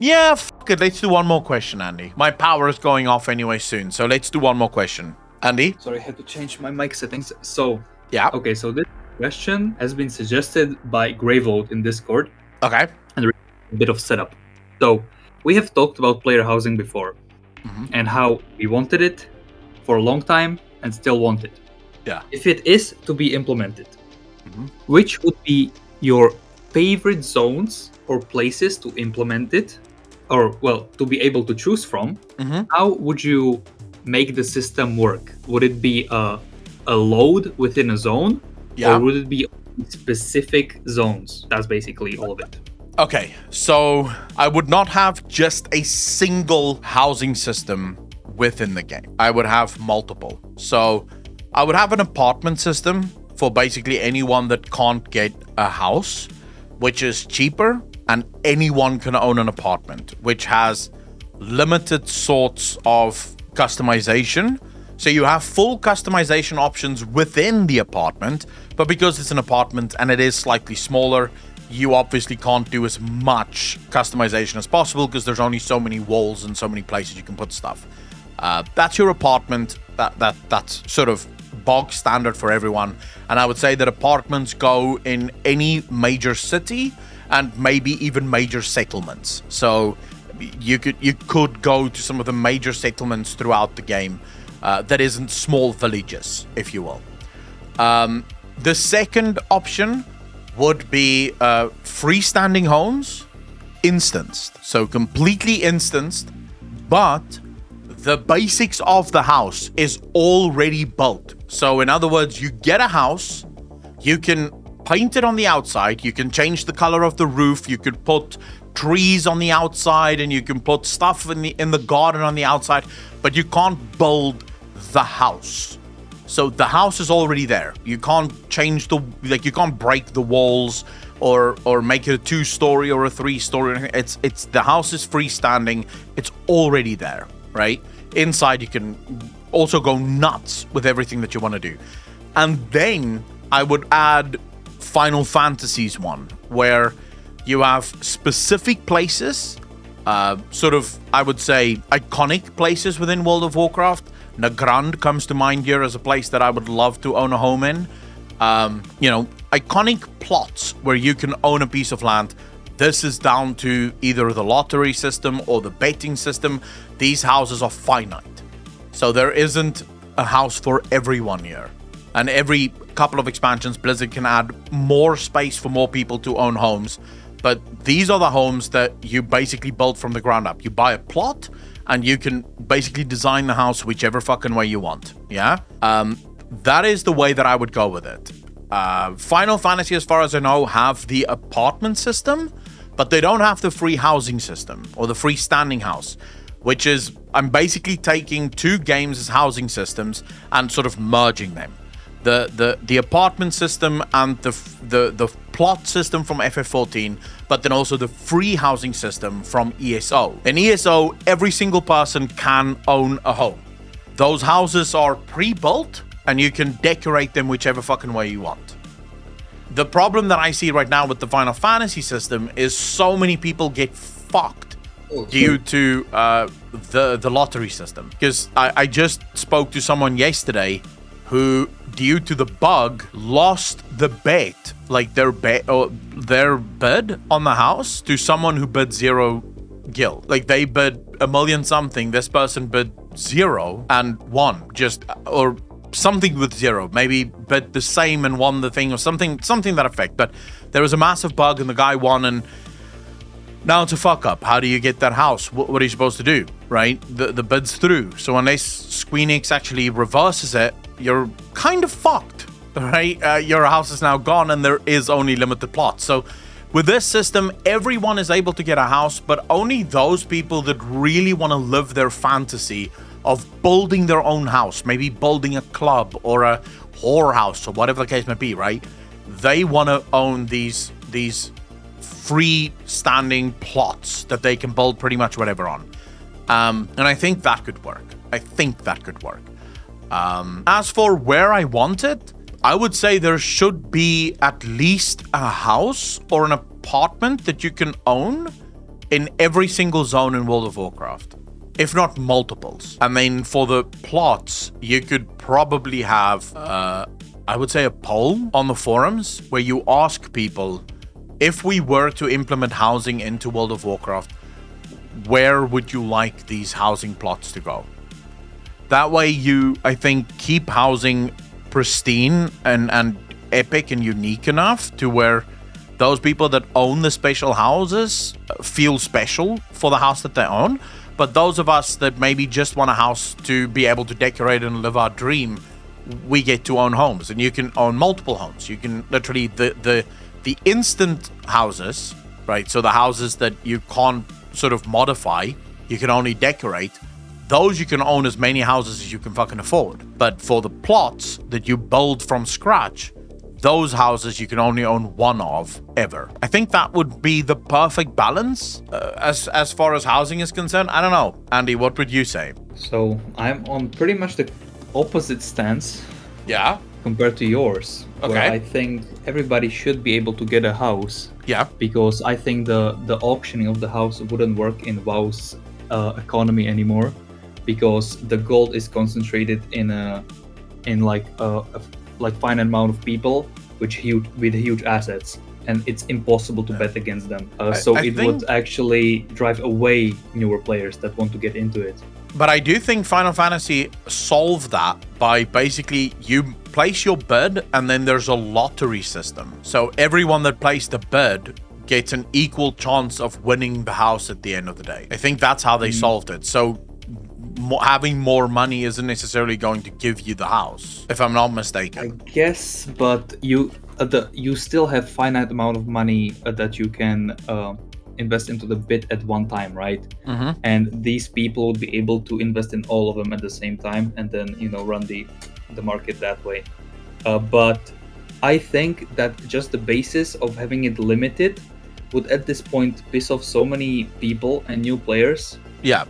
Yeah, fuck it. Let's do one more question, Andy. My power is going off anyway soon, so let's do one more question. Andy? Sorry, I had to change my mic settings. So, Yeah. okay, so this question has been suggested by Greyvote in Discord. Okay. And a bit of setup. So, we have talked about player housing before and how we wanted it for a long time and still want it. Yeah. If it is to be implemented, which would be your favorite zones or places to implement it? Or, well, to be able to choose from? How would you make the system work? Would it be a load within a zone? Yeah. Or would it be specific zones? That's basically all of it. Okay, so I would not have just a single housing system within the game. I would have multiple. So I would have an apartment system for basically anyone that can't get a house, which is cheaper, and anyone can own an apartment, which has limited sorts of customization. So you have full customization options within the apartment, but because it's an apartment and it is slightly smaller, you obviously can't do as much customization as possible because there's only so many walls and so many places you can put stuff. That's your apartment. That's sort of bog standard for everyone. And I would say that apartments go in any major city and maybe even major settlements. So you could go to some of the major settlements throughout the game that isn't small villages, if you will. The second option would be freestanding homes, instanced. So completely instanced, but the basics of the house is already built. So in other words, you get a house, you can paint it on the outside, you can change the color of the roof, you could put trees on the outside, and you can put stuff in the garden on the outside, but you can't build the house. So the house is already there. You can't change you can't break the walls or make it a 2-story or a 3-story. It's the house is freestanding. It's already there, right? Inside you can also go nuts with everything that you want to do. And then I would add Final Fantasy's one, where you have specific places, sort of, I would say, iconic places within World of Warcraft. Nagrand comes to mind here as a place that I would love to own a home in. Iconic plots where you can own a piece of land. This is down to either the lottery system or the betting system. These houses are finite. So there isn't a house for everyone here. And every couple of expansions, Blizzard can add more space for more people to own homes. But these are the homes that you basically build from the ground up. You buy a plot, and you can basically design the house whichever fucking way you want. Yeah? That is the way that I would go with it. Final Fantasy, as far as I know, have the apartment system, but they don't have the free housing system or the freestanding house, which is, I'm basically taking two games as housing systems and sort of merging them. The apartment system and the plot system from FF14, but then also the free housing system from ESO. In ESO, every single person can own a home. Those houses are pre-built, and you can decorate them whichever fucking way you want. The problem that I see right now with the Final Fantasy system is so many people get fucked due to the lottery system. Because I just spoke to someone yesterday who, due to the bug, lost the bet, like their bid on the house, to someone who bid 0 gil. Like they bid 1 million something, this person bid 0 and won, or something with 0, maybe bid the same and won the thing, or something that effect. But there was a massive bug and the guy won, and now it's a fuck up. How do you get that house? What are you supposed to do, right? The bid's through. So unless Squeenix actually reverses it, you're kind of fucked, right? Your house is now gone and there is only limited plots. So with this system, everyone is able to get a house, but only those people that really want to live their fantasy of building their own house, maybe building a club or a whorehouse or whatever the case may be, right? They want to own these freestanding plots that they can build pretty much whatever on. And I think that could work. As for where I want it, I would say there should be at least a house or an apartment that you can own in every single zone in World of Warcraft, if not multiples. I mean, for the plots, you could probably have, I would say, a poll on the forums where you ask people, if we were to implement housing into World of Warcraft, where would you like these housing plots to go? That way you, I think, keep housing pristine and epic and unique enough to where those people that own the special houses feel special for the house that they own. But those of us that maybe just want a house to be able to decorate and live our dream, we get to own homes. And you can own multiple homes. You can literally, the instant houses, right? So the houses that you can't sort of modify, you can only decorate. Those you can own as many houses as you can fucking afford. But for the plots that you build from scratch, those houses you can only own one of ever. I think that would be the perfect balance as far as housing is concerned. I don't know. Andy, what would you say? So I'm on pretty much the opposite stance. Yeah. Compared to yours. Okay. Where I think everybody should be able to get a house. Yeah. Because I think the auctioning of the house wouldn't work in WoW's economy anymore. Because the gold is concentrated in like finite amount of people with huge assets, and it's impossible to bet against them. So it would actually drive away newer players that want to get into it. But I do think Final Fantasy solved that by basically you place your bid and then there's a lottery system. So everyone that placed a bid gets an equal chance of winning the house at the end of the day. I think that's how they solved it. So having more money isn't necessarily going to give you the house, if I'm not mistaken. I guess, but you still have finite amount of money that you can invest into the bid at one time, right? Mm-hmm. And these people would be able to invest in all of them at the same time, and then run the market that way. But I think that just the basis of having it limited would at this point piss off so many people and new players. Yeah.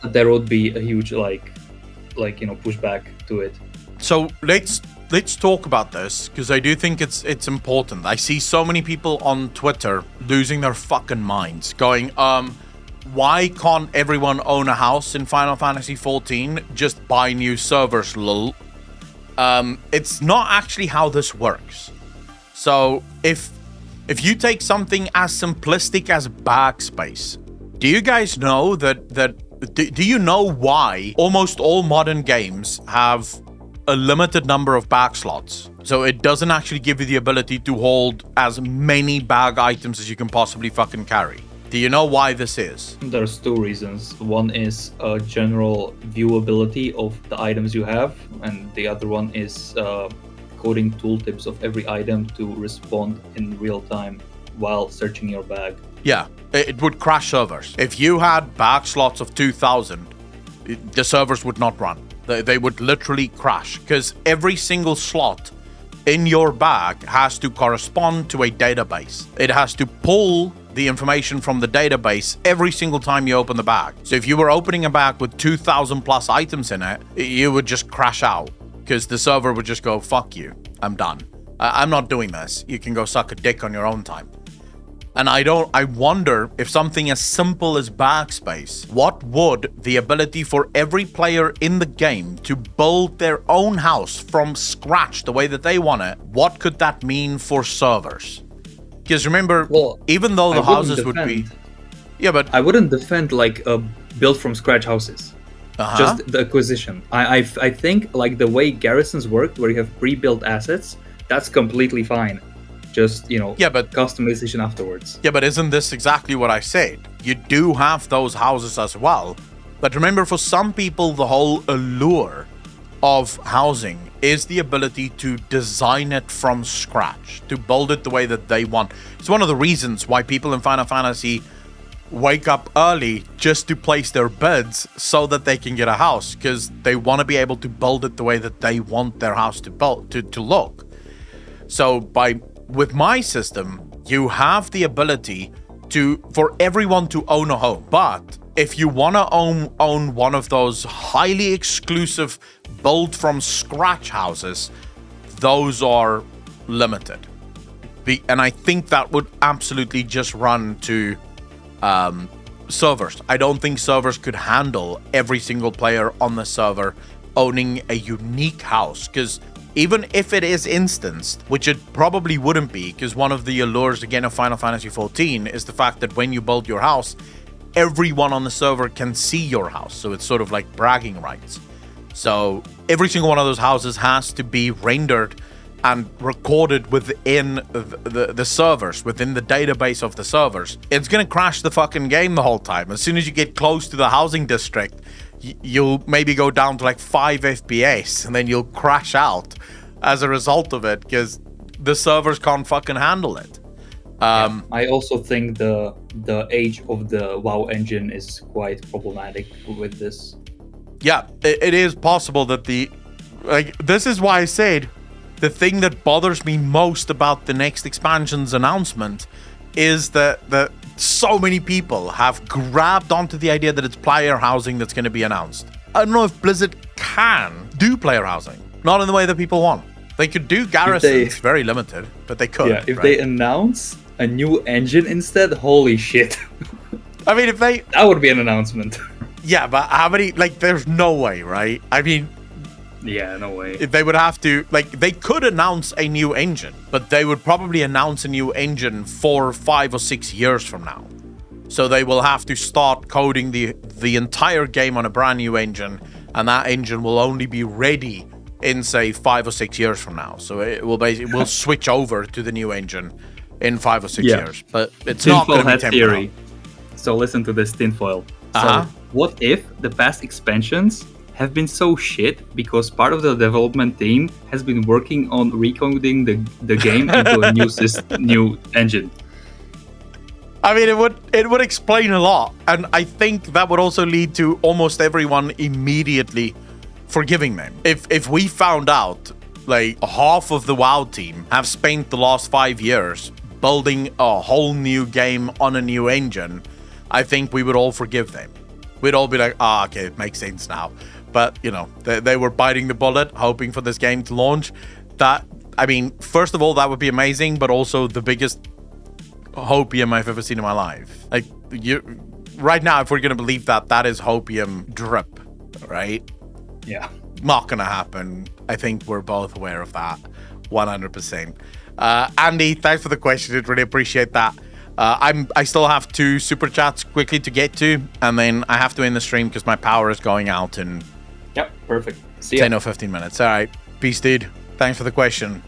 There would be a huge pushback to it. So let's talk about this, because I do think it's important. I see so many people on Twitter losing their fucking minds, going, why can't everyone own a house in Final Fantasy 14? Just buy new servers, lol. It's not actually how this works. So if you take something as simplistic as backspace, do you guys know that do you know why almost all modern games have a limited number of bag slots? So it doesn't actually give you the ability to hold as many bag items as you can possibly fucking carry. Do you know why this is? There's two reasons. One is general viewability of the items you have, and the other one is coding tooltips of every item to respond in real time while searching your bag. Yeah, it would crash servers. If you had bag slots of 2,000, the servers would not run. They would literally crash, because every single slot in your bag has to correspond to a database. It has to pull the information from the database every single time you open the bag. So if you were opening a bag with 2,000 plus items in it, you would just crash out, because the server would just go, fuck you, I'm done. I'm not doing this. You can go suck a dick on your own time. And I wonder if something as simple as backspace, what would the ability for every player in the game to build their own house from scratch the way that they want it, what could that mean for servers? Because remember, even though the houses would be... Yeah, but... I wouldn't defend built from scratch houses. Just the acquisition. I think like the way garrisons work, where you have pre-built assets, that's completely fine. Just, but customization afterwards. Yeah, but isn't this exactly what I said? You do have those houses as well. But remember, for some people, the whole allure of housing is the ability to design it from scratch, to build it the way that they want. It's one of the reasons why people in Final Fantasy wake up early just to place their bids so that they can get a house, because they want to be able to build it the way that they want their house to look. So with my system, you have the ability for everyone to own a home. But if you want to own one of those highly exclusive built from scratch houses, those are limited. And I think that would absolutely just run to servers. I don't think servers could handle every single player on the server owning a unique house, because even if it is instanced, which it probably wouldn't be, because one of the allures again of Final Fantasy XIV is the fact that when you build your house, everyone on the server can see your house, so it's sort of like bragging rights. So every single one of those houses has to be rendered and recorded within the servers, within the database of the servers. It's gonna crash the fucking game the whole time. As soon as you get close to the housing district, you'll maybe go down to like 5 FPS, and then you'll crash out as a result of it, because the servers can't fucking handle it. I also think the age of the WoW engine is quite problematic with this. Yeah, it is possible that this is why I said the thing that bothers me most about the next expansion's announcement is that so many people have grabbed onto the idea that it's player housing that's going to be announced. I don't know if Blizzard can do player housing, not in the way that people want. They could do garrisons, very limited, but they could. Yeah, if they announce a new engine instead, holy shit. I mean, that would be an announcement. Yeah, but how many, there's no way, right? I mean, yeah, no way. If they would have to, they could announce a new engine, but they would probably announce a new engine 4, 5, or 6 years from now. So they will have to start coding the entire game on a brand new engine, and that engine will only be ready in, say, 5 or 6 years from now. So it will switch over to the new engine in 5 or 6 years. But it's not going to be theory. So listen to this tinfoil. So what if the past expansions have been so shit because part of the development team has been working on recoding the game into a new engine? I mean, it would explain a lot, and I think that would also lead to almost everyone immediately forgiving them. If we found out half of the WoW team have spent the last 5 years building a whole new game on a new engine, I think we would all forgive them. We'd all be like, okay, it makes sense now. But, they were biting the bullet, hoping for this game to launch. First of all, that would be amazing, but also the biggest hopium I've ever seen in my life. Right now, if we're going to believe that is hopium drip, right? Yeah. Not going to happen. I think we're both aware of that, 100%. Andy, thanks for the question. I really appreciate that. I still have 2 super chats quickly to get to, and then I have to end the stream because my power is going out in Yep, perfect. See ya. 10 or 15 minutes. All right. Peace, dude. Thanks for the question.